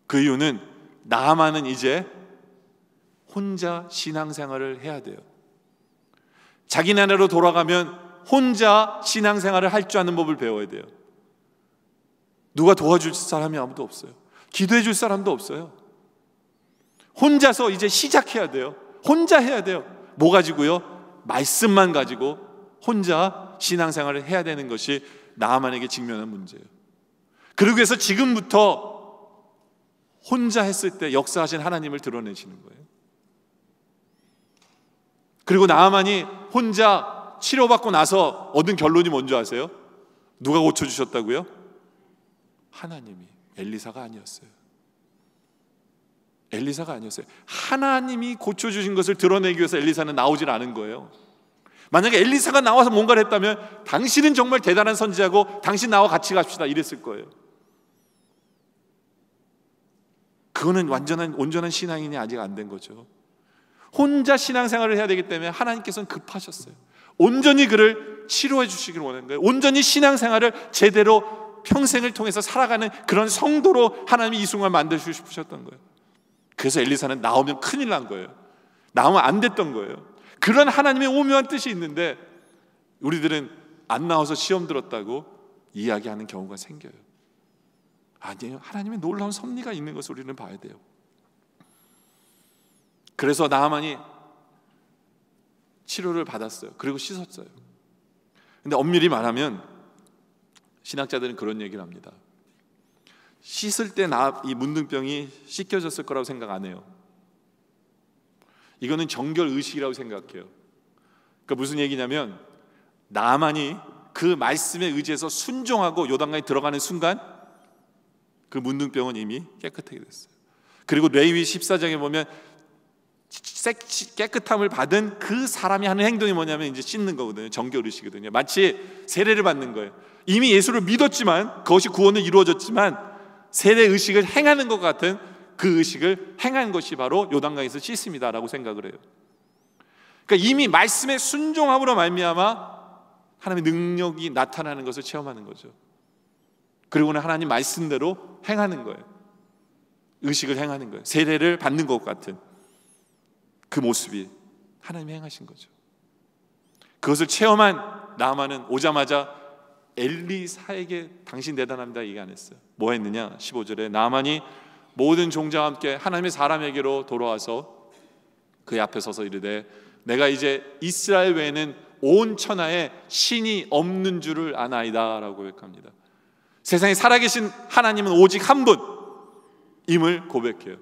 그 이유는 나아만은 이제 혼자 신앙생활을 해야 돼요. 자기 나라로 돌아가면 혼자 신앙생활을 할 줄 아는 법을 배워야 돼요. 누가 도와줄 사람이 아무도 없어요. 기도해 줄 사람도 없어요. 혼자서 이제 시작해야 돼요. 혼자 해야 돼요. 뭐 가지고요? 말씀만 가지고 혼자 신앙생활을 해야 되는 것이 나아만에게 직면한 문제예요. 그러기 위해서 지금부터 혼자 했을 때 역사하신 하나님을 드러내시는 거예요. 그리고 나아만이 혼자 치료받고 나서 얻은 결론이 뭔지 아세요? 누가 고쳐주셨다고요? 하나님이. 엘리사가 아니었어요. 엘리사가 아니었어요. 하나님이 고쳐주신 것을 드러내기 위해서 엘리사는 나오질 않은 거예요. 만약에 엘리사가 나와서 뭔가를 했다면 당신은 정말 대단한 선지자고 당신 나와 같이 갑시다 이랬을 거예요. 그거는 온전한 신앙인이 아직 안 된 거죠. 혼자 신앙생활을 해야 되기 때문에 하나님께서는 급하셨어요. 온전히 그를 치료해 주시길 원하는 거예요. 온전히 신앙생활을 제대로 평생을 통해서 살아가는 그런 성도로 하나님이 이 순간 만들어 싶으셨던 거예요. 그래서 엘리사는 나오면 큰일 난 거예요. 나오면 안 됐던 거예요. 그런 하나님의 오묘한 뜻이 있는데 우리들은 안 나와서 시험 들었다고 이야기하는 경우가 생겨요. 아니에요. 하나님의 놀라운 섭리가 있는 것을 우리는 봐야 돼요. 그래서 나아만이 치료를 받았어요. 그리고 씻었어요. 근데 엄밀히 말하면 신학자들은 그런 얘기를 합니다. 씻을 때 이 문둥병이 씻겨졌을 거라고 생각 안 해요. 이거는 정결의식이라고 생각해요. 그러니까 무슨 얘기냐면 나아만이 그 말씀에 의지해서 순종하고 요단강에 들어가는 순간 그 문둥병은 이미 깨끗하게 됐어요. 그리고 레위기 14장에 보면 깨끗함을 받은 그 사람이 하는 행동이 뭐냐면 이제 씻는 거거든요. 정결의식이거든요. 마치 세례를 받는 거예요. 이미 예수를 믿었지만 그것이 구원을 이루어졌지만 세례 의식을 행하는 것 같은 그 의식을 행한 것이 바로 요단강에서 씻습니다라고 생각을 해요. 그러니까 이미 말씀에 순종함으로 말미암아 하나님의 능력이 나타나는 것을 체험하는 거죠. 그리고는 하나님 말씀대로 행하는 거예요. 의식을 행하는 거예요. 세례를 받는 것 같은 그 모습이 하나님이 행하신 거죠. 그것을 체험한 나아만은 오자마자 엘리사에게 당신 대단합니다 얘기 안 했어요. 뭐 했느냐? 15절에 나아만이 모든 종자와 함께 하나님의 사람에게로 돌아와서 그의 앞에 서서 이르되 내가 이제 이스라엘 외에는 온 천하에 신이 없는 줄을 아나이다 라고 고백합니다. 세상에 살아계신 하나님은 오직 한 분임을 고백해요.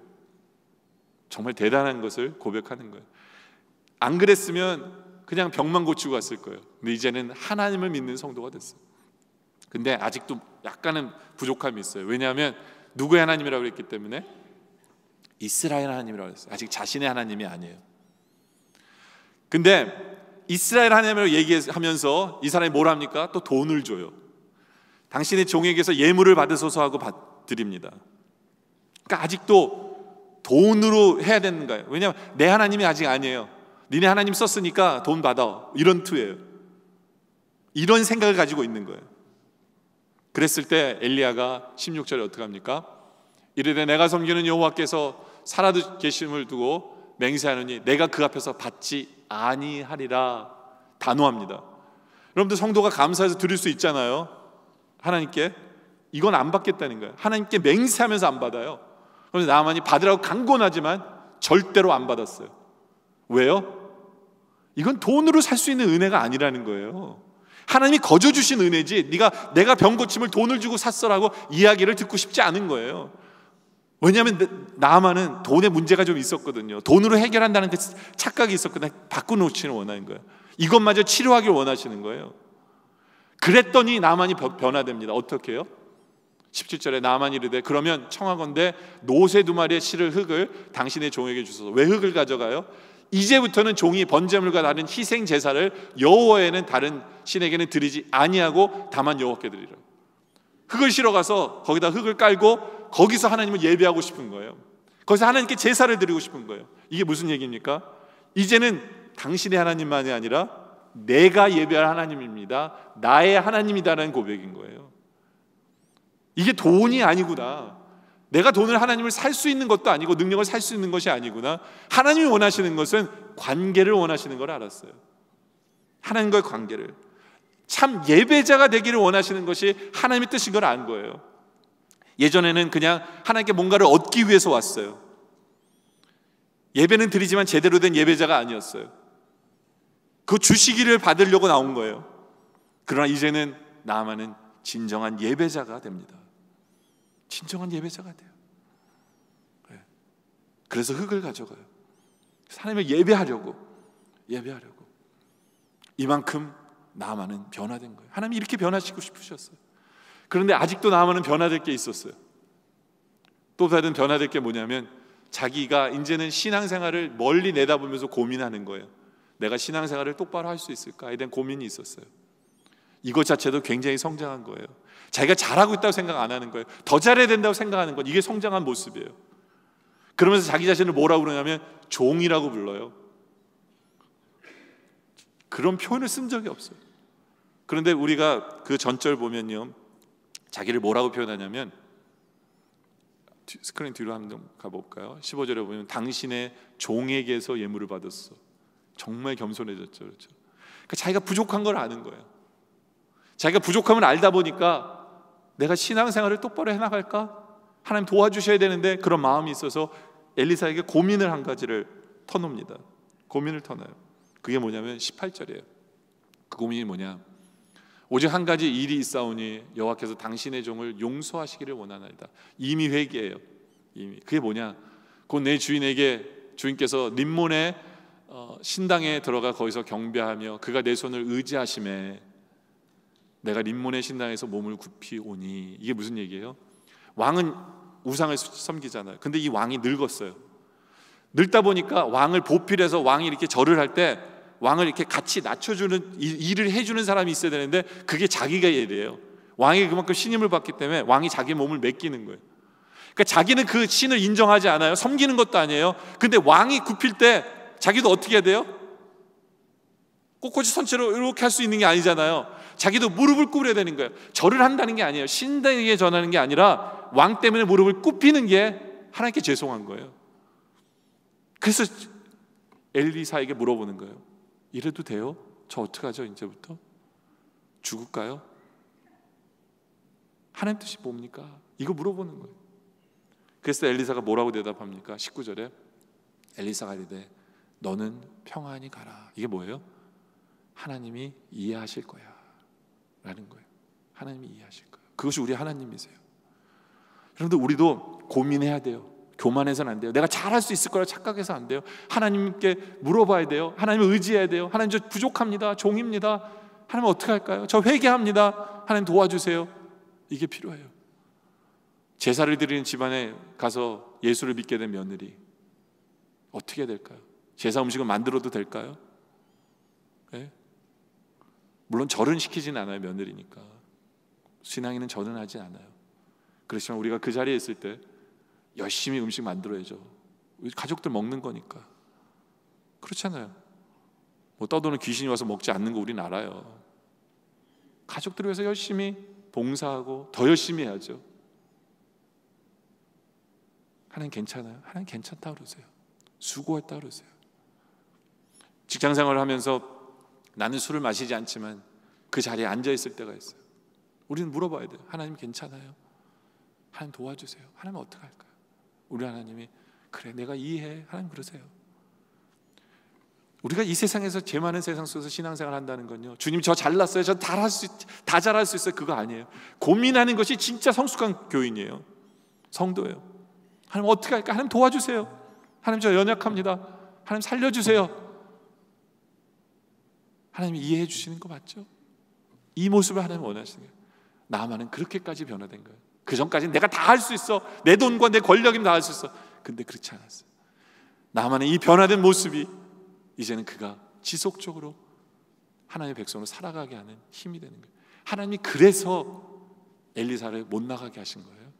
정말 대단한 것을 고백하는 거예요. 안 그랬으면 그냥 병만 고치고 갔을 거예요. 근데 이제는 하나님을 믿는 성도가 됐어요. 근데 아직도 약간은 부족함이 있어요. 왜냐하면 누구의 하나님이라고 그랬기 때문에 이스라엘 하나님이라고 했어요. 아직 자신의 하나님이 아니에요. 근데 이스라엘 하나님이라고 얘기하면서 이 사람이 뭘 합니까? 또 돈을 줘요. 당신의 종에게서 예물을 받으소서 하고 드립니다. 그러니까 아직도 돈으로 해야 되는 거예요. 왜냐하면 내 하나님이 아직 아니에요. 니네 하나님 썼으니까 돈 받아. 이런 투예요. 이런 생각을 가지고 있는 거예요. 그랬을 때 엘리야가 16절에 어떻게 합니까? 이르되 내가 섬기는 여호와께서 살아계심을 두고 맹세하노니 내가 그 앞에서 받지 아니하리라. 단호합니다. 여러분들, 성도가 감사해서 드릴 수 있잖아요. 하나님께 이건 안 받겠다는 거예요. 하나님께 맹세하면서 안 받아요. 그런데 나만이 받으라고 강권하지만 절대로 안 받았어요. 왜요? 이건 돈으로 살 수 있는 은혜가 아니라는 거예요. 하나님이 거저 주신 은혜지 내가 병 고침을 돈을 주고 샀어라고 이야기를 듣고 싶지 않은 거예요. 왜냐하면 나만은 돈에 문제가 좀 있었거든요. 돈으로 해결한다는 그 착각이 있었거든요. 바꿔놓지는 원하는 거예요. 이것마저 치료하길 원하시는 거예요. 그랬더니 나만이 변화됩니다. 어떻게 해요? 17절에 나만이 이르되 그러면 청하건대 노새 2마리의 실을 흙을 당신의 종에게 주소서. 왜 흙을 가져가요? 이제부터는 종이 번제물과 다른 희생 제사를 여호와에는 다른 신에게는 드리지 아니하고 다만 여호와께 드리라. 흙을 실어 가서 거기다 흙을 깔고 거기서 하나님을 예배하고 싶은 거예요. 거기서 하나님께 제사를 드리고 싶은 거예요. 이게 무슨 얘기입니까? 이제는 당신의 하나님만이 아니라 내가 예배할 하나님입니다. 나의 하나님이다라는 고백인 거예요. 이게 돈이 아니구나. 내가 돈을 하나님을 살 수 있는 것도 아니고 능력을 살 수 있는 것이 아니구나. 하나님이 원하시는 것은 관계를 원하시는 걸 알았어요. 하나님과의 관계를, 참 예배자가 되기를 원하시는 것이 하나님의 뜻인 걸 안 거예요. 예전에는 그냥 하나님께 뭔가를 얻기 위해서 왔어요. 예배는 드리지만 제대로 된 예배자가 아니었어요. 그 주시기를 받으려고 나온 거예요. 그러나 이제는 나아만은 진정한 예배자가 됩니다. 진정한 예배자가 돼요. 그래서 흙을 가져가요. 하나님을 예배하려고. 이만큼 나아만은 변화된 거예요. 하나님이 이렇게 변화시키고 싶으셨어요. 그런데 아직도 나아만은 변화될 게 있었어요. 또 다른 변화될 게 뭐냐면 자기가 이제는 신앙생활을 멀리 내다보면서 고민하는 거예요. 내가 신앙생활을 똑바로 할 수 있을까에 대한 고민이 있었어요. 이것 자체도 굉장히 성장한 거예요. 자기가 잘하고 있다고 생각 안 하는 거예요. 더 잘해야 된다고 생각하는 것, 이게 성장한 모습이에요. 그러면서 자기 자신을 뭐라고 그러냐면 종이라고 불러요. 그런 표현을 쓴 적이 없어요. 그런데 우리가 그 전절 보면요, 자기를 뭐라고 표현하냐면, 스크린 뒤로 한번 가볼까요? 15절에 보면 당신의 종에게서 예물을 받았어. 정말 겸손해졌죠. 그렇죠? 그러니까 자기가 부족한 걸 아는 거예요. 자기가 부족함을 알다 보니까 내가 신앙생활을 똑바로 해나갈까? 하나님 도와주셔야 되는데, 그런 마음이 있어서 엘리사에게 고민을 한 가지를 터놉니다. 고민을 터놔요. 그게 뭐냐면 18절이에요. 그 고민이 뭐냐? 오직 한 가지 일이 있사오니 여호와께서 당신의 종을 용서하시기를 원하나이다. 이미 회개해요. 이미. 그게 뭐냐? 곧 내 주인께서 림몬의 신당에 들어가 거기서 경배하며 그가 내 손을 의지하심에 내가 림몬의 신당에서 몸을 굽히 오니. 이게 무슨 얘기예요? 왕은 우상을 섬기잖아요. 근데 이 왕이 늙었어요. 늙다 보니까 왕을 보필해서 왕이 이렇게 절을 할 때 왕을 이렇게 같이 낮춰주는 일을 해주는 사람이 있어야 되는데 그게 자기가 일이에요. 왕이 그만큼 신임을 받기 때문에 왕이 자기 몸을 맡기는 거예요. 그러니까 자기는 그 신을 인정하지 않아요. 섬기는 것도 아니에요. 근데 왕이 굽힐 때 자기도 어떻게 해야 돼요? 꼿꼿이 선체로 이렇게 할 수 있는 게 아니잖아요. 자기도 무릎을 꿇어야 되는 거예요. 절을 한다는 게 아니에요. 신당에게 전하는 게 아니라 왕 때문에 무릎을 꿇히는 게 하나님께 죄송한 거예요. 그래서 엘리사에게 물어보는 거예요. 이래도 돼요? 저 어떡하죠? 이제부터 죽을까요? 하나님 뜻이 뭡니까? 이거 물어보는 거예요. 그래서 엘리사가 뭐라고 대답합니까? 19절에 엘리사가 이르되 너는 평안히 가라. 이게 뭐예요? 하나님이 이해하실 거야 라는 거예요. 하나님이 이해하실 거예요. 그것이 우리 하나님이세요. 여러분들, 우리도 고민해야 돼요. 교만해서는 안 돼요. 내가 잘할 수 있을 거라 착각해서 안 돼요. 하나님께 물어봐야 돼요. 하나님을 의지해야 돼요. 하나님, 저 부족합니다. 종입니다. 하나님 어떻게 할까요? 저 회개합니다. 하나님 도와주세요. 이게 필요해요. 제사를 드리는 집안에 가서 예수를 믿게 된 며느리 어떻게 해야 될까요? 제사 음식을 만들어도 될까요? 네? 물론 절은 시키진 않아요. 며느리니까. 신앙인은 절은 하지 않아요. 그렇지만 우리가 그 자리에 있을 때 열심히 음식 만들어야죠. 가족들 먹는 거니까. 그렇잖아요. 뭐 떠도는 귀신이 와서 먹지 않는 거 우리는 알아요. 가족들을 위해서 열심히 봉사하고 더 열심히 해야죠. 하나님 괜찮아요? 하나님 괜찮다 그러세요. 수고했다 그러세요. 직장생활을 하면서 나는 술을 마시지 않지만 그 자리에 앉아있을 때가 있어요. 우리는 물어봐야 돼요. 하나님 괜찮아요? 하나님 도와주세요. 하나님 어떡할까요? 우리 하나님이 그래 내가 이해해. 하나님 그러세요. 우리가 이 세상에서 죄 많은 세상 속에서 신앙생활 한다는 건요, 주님 저 잘났어요, 저 다 잘할 수 있어요, 그거 아니에요. 고민하는 것이 진짜 성숙한 교인이에요. 성도예요. 하나님 어떻게 할까? 하나님 도와주세요. 하나님 저 연약합니다. 하나님 살려주세요. 하나님이 이해해 주시는 거 맞죠? 이 모습을 하나님 원하시는 거예요. 나만은 그렇게까지 변화된 거예요. 그 전까지는 내가 다 할 수 있어, 내 돈과 내 권력이면 다 할 수 있어. 근데 그렇지 않았어요. 나만의 이 변화된 모습이 이제는 그가 지속적으로 하나님의 백성으로 살아가게 하는 힘이 되는 거예요. 하나님이 그래서 엘리사를 못 나가게 하신 거예요.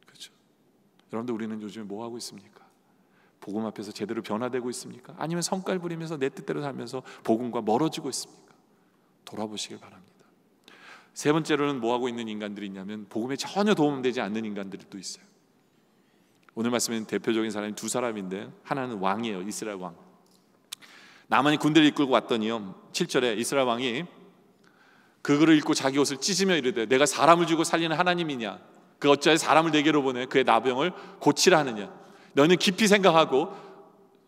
그렇죠? 여러분들, 우리는 요즘에 뭐 하고 있습니까? 복음 앞에서 제대로 변화되고 있습니까? 아니면 성깔 부리면서 내 뜻대로 살면서 복음과 멀어지고 있습니까? 돌아보시길 바랍니다. 세 번째로는 뭐 하고 있는 인간들이 있냐면 복음에 전혀 도움되지 않는 인간들이 또 있어요. 오늘 말씀에는 대표적인 사람이 두 사람인데, 하나는 왕이에요. 이스라엘 왕. 나만이 군대를 이끌고 왔더니요, 7절에 이스라엘 왕이 그 글을 읽고 자기 옷을 찢으며 이르되 내가 사람을 주고 살리는 하나님이냐? 그 어찌하여 사람을 내게로 보내 그의 나병을 고치라 하느냐? 너는 깊이 생각하고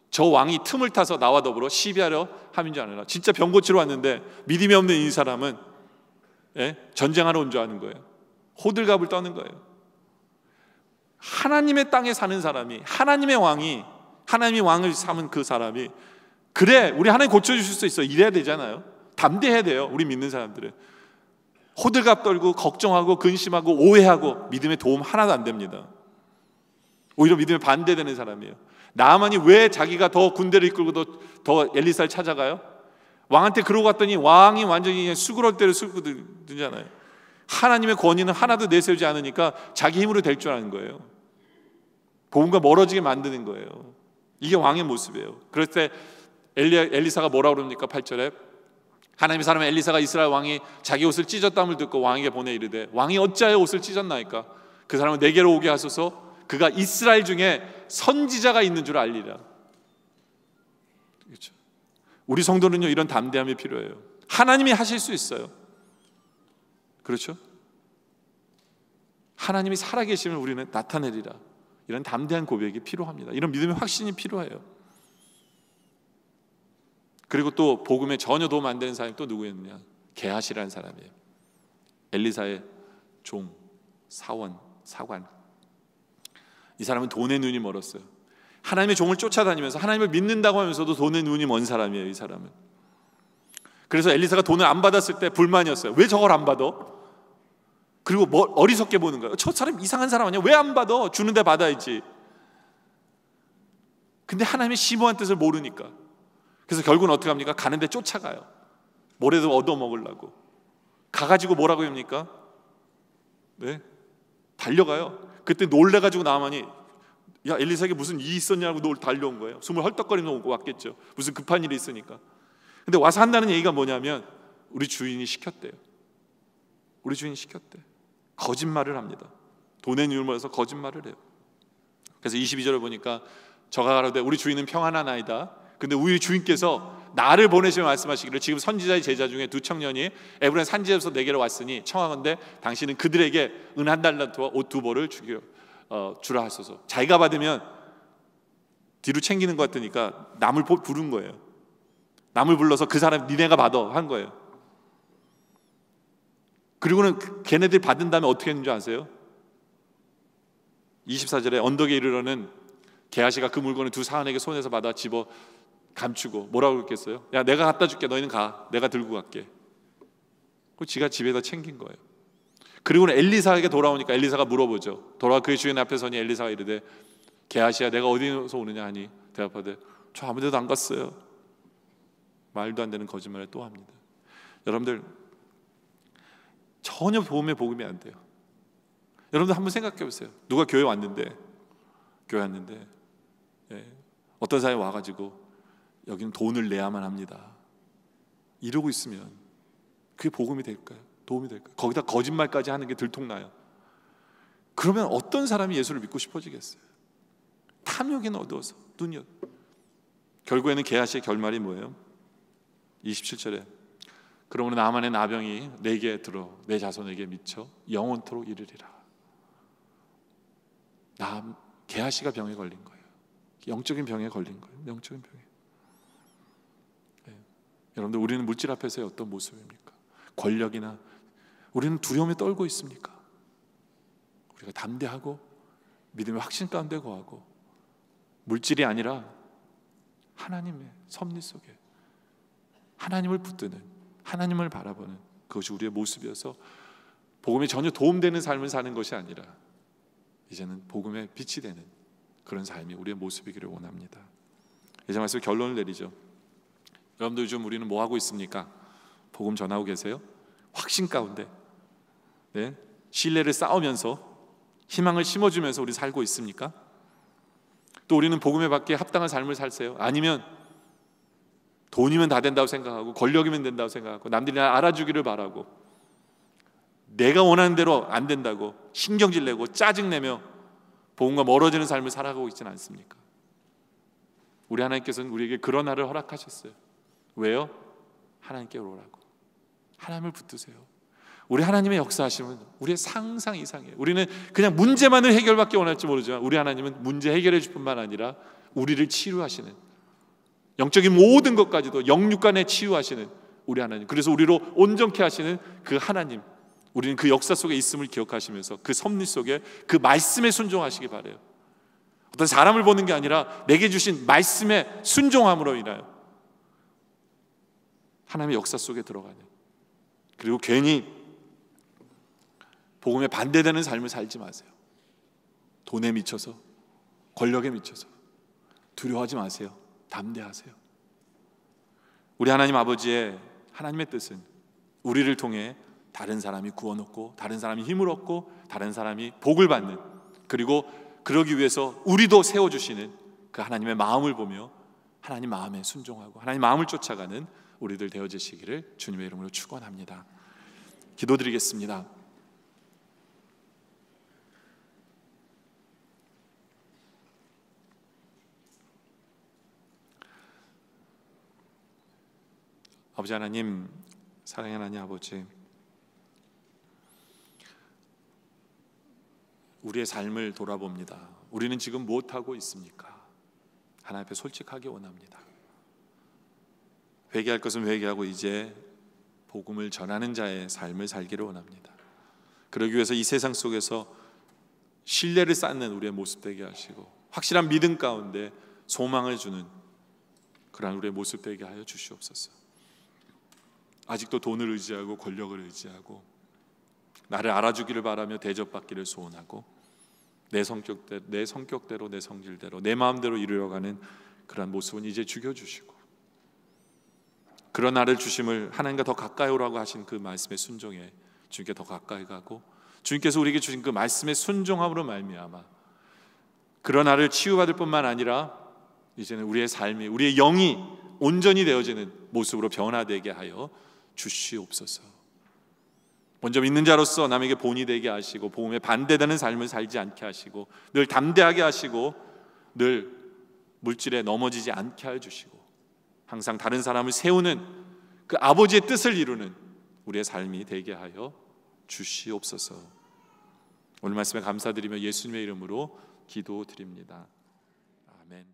저 왕이 틈을 타서 나와 더불어 시비하려 함인 줄 아느라. 진짜 병 고치러 왔는데 믿음이 없는 이 사람은 전쟁하러 온 줄 아는 거예요. 호들갑을 떠는 거예요. 하나님의 땅에 사는 사람이, 하나님의 왕이, 하나님이 왕을 삼은 그 사람이 그래 우리 하나님 고쳐주실 수 있어 이래야 되잖아요. 담대해야 돼요. 우리 믿는 사람들은 호들갑 떨고 걱정하고 근심하고 오해하고 믿음에 도움 하나도 안 됩니다. 오히려 믿음에 반대되는 사람이에요. 나아만이 왜 자기가 더 군대를 이끌고 더 엘리사를 찾아가요? 왕한테 그러고 갔더니 왕이 완전히 수그럴 대로 수그르잖아요. 하나님의 권위는 하나도 내세우지 않으니까 자기 힘으로 될 줄 아는 거예요. 복음과 멀어지게 만드는 거예요. 이게 왕의 모습이에요. 그럴 때 엘리사가 뭐라고 그럽니까? 8절에 하나님의 사람 엘리사가 이스라엘 왕이 자기 옷을 찢었다함을 듣고 왕에게 보내 이르되 왕이 어찌하여 옷을 찢었나이까? 그 사람을 내게로 오게 하소서. 그가 이스라엘 중에 선지자가 있는 줄 알리라. 그렇죠? 우리 성도는요, 이런 담대함이 필요해요. 하나님이 하실 수 있어요. 그렇죠? 하나님이 살아계심을 우리는 나타내리라. 이런 담대한 고백이 필요합니다. 이런 믿음의 확신이 필요해요. 그리고 또 복음에 전혀 도움 안 되는 사람이 또 누구였느냐? 게하시라는 사람이에요. 엘리사의 종, 사원, 사관. 이 사람은 돈의 눈이 멀었어요. 하나님의 종을 쫓아다니면서 하나님을 믿는다고 하면서도 돈의 눈이 먼 사람이에요. 이 사람은. 그래서 엘리사가 돈을 안 받았을 때 불만이었어요. 왜 저걸 안 받아? 그리고 어리석게 보는 거예요. 저 사람 이상한 사람 아니야? 왜 안 받아? 주는데 받아야지. 근데 하나님의 심오한 뜻을 모르니까. 그래서 결국은 어떻게 합니까? 가는데 쫓아가요. 뭐라도 얻어먹으려고. 가가지고 뭐라고 합니까? 네? 달려가요. 그때 놀래가지고 나아만이 야 엘리사에게 무슨 일이 있었냐고 달려온 거예요. 숨을 헐떡거리면서 오고 왔겠죠. 무슨 급한 일이 있으니까. 근데 와서 한다는 얘기가 뭐냐면 우리 주인이 시켰대요. 우리 주인이 시켰대. 거짓말을 합니다. 돈의 눈을 멀어서 거짓말을 해요. 그래서 22절을 보니까 저가 가로되 우리 주인은 평안하나이다. 근데 우리 주인께서 나를 보내시며 말씀하시기를 지금 선지자의 제자 중에 두 청년이 에브라임 산지에서 내게로 왔으니 청하건대 당신은 그들에게 은 한 달란트와 옷 두 벌을 주라 하소서. 자기가 받으면 뒤로 챙기는 것 같으니까 남을 부른 거예요. 남을 불러서 그 사람 니네가 받아 한 거예요. 그리고는 걔네들이 받은 다음에 어떻게 했는지 아세요? 24절에 언덕에 이르러는 게하시가 그 물건을 두 사람에게 손에서 받아 집어 감추고 뭐라고 그랬겠어요? 야 내가 갖다 줄게, 너희는 가, 내가 들고 갈게. 그 지가 집에다 챙긴 거예요. 그리고는 엘리사에게 돌아오니까 엘리사가 물어보죠. 돌아와 그의 주인 앞에 서니 엘리사가 이르되 게하시야 내가 어디서 오느냐 하니 대답하되 저 아무 데도 안 갔어요. 말도 안 되는 거짓말을 또 합니다. 여러분들 전혀 복음이 안 돼요. 여러분들 한번 생각해 보세요. 누가 교회 왔는데 어떤 사람이 와가지고 여기는 돈을 내야만 합니다 이러고 있으면 그게 복음이 될까요? 도움이 될까요? 거기다 거짓말까지 하는 게 들통나요. 그러면 어떤 사람이 예수를 믿고 싶어지겠어요? 탐욕에 얻어서 눈이. 결국에는 게하시의 결말이 뭐예요? 27절에 그러므로 나만의 나병이 내게 들어 내 자손에게 미쳐 영원토록 이르리라. 게하시가 병에 걸린 거예요. 영적인 병에 걸린 거예요. 영적인 병에. 네. 여러분들, 우리는 물질 앞에서의 어떤 모습입니까? 권력이나 우리는 두려움에 떨고 있습니까? 우리가 담대하고 믿음의 확신 가운데 거하고 물질이 아니라 하나님의 섭리 속에 하나님을 붙드는, 하나님을 바라보는 그것이 우리의 모습이어서 복음이 전혀 도움되는 삶을 사는 것이 아니라 이제는 복음의 빛이 되는 그런 삶이 우리의 모습이기를 원합니다. 이제 말씀 결론을 내리죠. 여러분들, 요즘 우리는 뭐 하고 있습니까? 복음 전하고 계세요? 확신 가운데, 네? 신뢰를 쌓으면서 희망을 심어주면서 우리 살고 있습니까? 또 우리는 복음에 받기에 합당한 삶을 살세요? 아니면 돈이면 다 된다고 생각하고 권력이면 된다고 생각하고 남들이 날 알아주기를 바라고 내가 원하는 대로 안 된다고 신경질 내고 짜증내며 복음과 멀어지는 삶을 살아가고 있지는 않습니까? 우리 하나님께서는 우리에게 그런 날을 허락하셨어요. 왜요? 하나님께 오라고. 하나님을 붙드세요. 우리 하나님의 역사하심은 우리의 상상 이상이에요. 우리는 그냥 문제만을 해결받기 원할지 모르지만 우리 하나님은 문제 해결해 줄 뿐만 아니라 우리를 치유하시는, 영적인 모든 것까지도 영육간에 치유하시는 우리 하나님, 그래서 우리로 온전케 하시는 그 하나님, 우리는 그 역사 속에 있음을 기억하시면서 그 섭리 속에 그 말씀에 순종하시기 바라요. 어떤 사람을 보는 게 아니라 내게 주신 말씀에 순종함으로 인하여 하나님의 역사 속에 들어가는, 그리고 괜히 복음에 반대되는 삶을 살지 마세요. 돈에 미쳐서, 권력에 미쳐서 두려워하지 마세요. 담대하세요. 우리 하나님 아버지의 하나님의 뜻은 우리를 통해 다른 사람이 구원 얻고 다른 사람이 힘을 얻고 다른 사람이 복을 받는, 그리고 그러기 위해서 우리도 세워주시는 그 하나님의 마음을 보며 하나님 마음에 순종하고 하나님 마음을 쫓아가는 우리들 되어지시기를 주님의 이름으로 축원합니다. 기도드리겠습니다. 아버지 하나님, 사랑의 하나님 아버지, 우리의 삶을 돌아봅니다. 우리는 지금 무엇하고 있습니까? 하나님 앞에 솔직하게 원합니다. 회개할 것은 회개하고 이제 복음을 전하는 자의 삶을 살기를 원합니다. 그러기 위해서 이 세상 속에서 신뢰를 쌓는 우리의 모습 되게 하시고 확실한 믿음 가운데 소망을 주는 그러한 우리의 모습 되게 하여 주시옵소서. 아직도 돈을 의지하고 권력을 의지하고 나를 알아주기를 바라며 대접받기를 소원하고 내 성격대로 내 성질대로 내 마음대로 이루어가는 그러한 모습은 이제 죽여주시고, 그런 나를 주심을 하나님과 더 가까이 오라고 하신 그 말씀에 순종해 주님께 더 가까이 가고, 주님께서 우리에게 주신 그 말씀에 순종함으로 말미암아 그런 나를 치유받을 뿐만 아니라 이제는 우리의 삶이, 우리의 영이 온전히 되어지는 모습으로 변화되게 하여 주시옵소서. 먼저 믿는 자로서 남에게 본이 되게 하시고 복음에 반대되는 삶을 살지 않게 하시고 늘 담대하게 하시고 늘 물질에 넘어지지 않게 하여 주시고 항상 다른 사람을 세우는 그 아버지의 뜻을 이루는 우리의 삶이 되게 하여 주시옵소서. 오늘 말씀에 감사드리며 예수님의 이름으로 기도드립니다. 아멘.